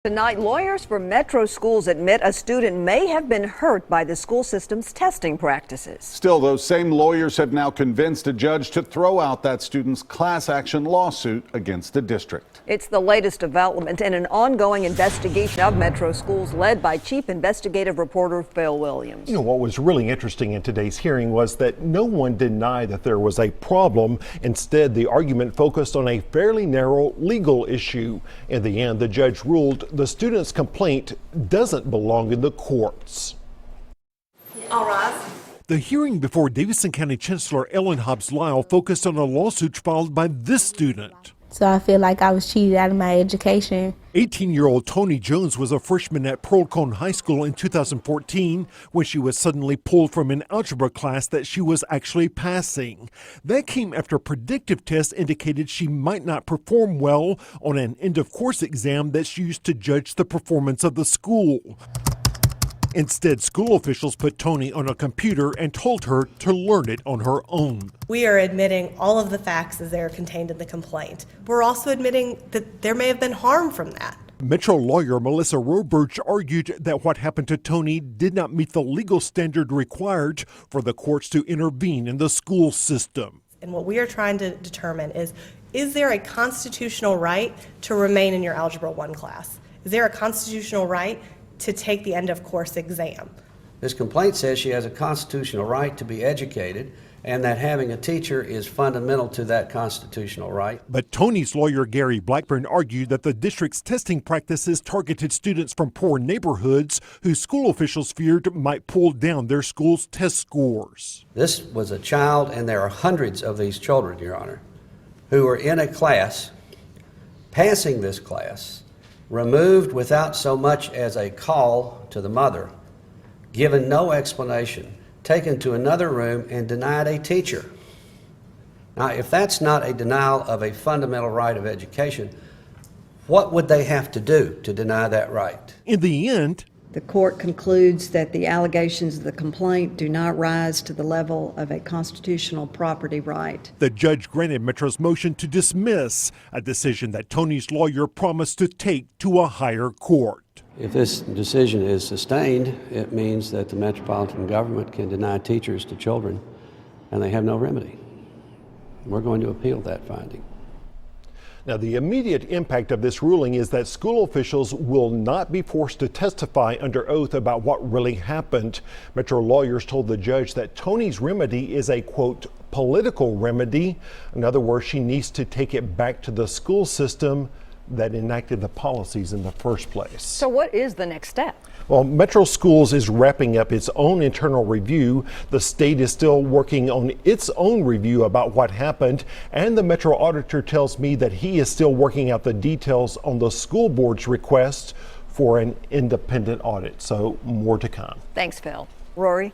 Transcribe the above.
Tonight, lawyers for Metro schools admit a student may have been hurt by the school system's testing practices. Still, those same lawyers have now convinced a judge to throw out that student's class action lawsuit against the district. It's the latest development in an ongoing investigation of Metro schools led by Chief Investigative Reporter Phil Williams. You know, what was really interesting in today's hearing was that no one denied that there was a problem. Instead, the argument focused on a fairly narrow legal issue. In the end, the judge ruled the student's complaint doesn't belong in the courts. All rise. The hearing before Davidson County Chancellor Ellen Hobbs Lyle focused on a lawsuit filed by this student. So I feel like I was cheated out of my education. 18-year-old Tony Jones was a freshman at Pearl-Cohn High School in 2014 when she was suddenly pulled from an algebra class that she was actually passing. That came after predictive tests indicated she might not perform well on an end-of-course exam that's used to judge the performance of the school. Instead, school officials put Tony on a computer and told her to learn it on her own. We are admitting all of the facts as they are contained in the complaint. We're also admitting that there may have been harm from that. Metro lawyer Melissa Roberge argued that what happened to Tony did not meet the legal standard required for the courts to intervene in the school system. And what we are trying to determine is there a constitutional right to remain in your Algebra 1 class? Is there a constitutional right to take the end-of-course exam? This complaint says she has a constitutional right to be educated and that having a teacher is fundamental to that constitutional right. But Tony's lawyer Gary Blackburn argued that the district's testing practices targeted students from poor neighborhoods who school officials feared might pull down their school's test scores. This was a child, and there are hundreds of these children, Your Honor, who are in a class, passing this class, removed without so much as a call to the mother, given no explanation, taken to another room and denied a teacher. Now, if that's not a denial of a fundamental right of education, what would they have to do to deny that right? In the end, the court concludes that the allegations of the complaint do not rise to the level of a constitutional property right. The judge granted Metro's motion to dismiss, a decision that Tony's lawyer promised to take to a higher court. If this decision is sustained, it means that the metropolitan government can deny teachers to children and they have no remedy. We're going to appeal that finding. Now, the immediate impact of this ruling is that school officials will not be forced to testify under oath about what really happened. Metro lawyers told the judge that Tony's remedy is a, quote, political remedy. In other words, she needs to take it back to the school system that enacted the policies in the first place. So what is the next step? Well, Metro Schools is wrapping up its own internal review. The state is still working on its own review about what happened. And the Metro auditor tells me that he is still working out the details on the school board's request for an independent audit. So more to come. Thanks, Phil. Rory?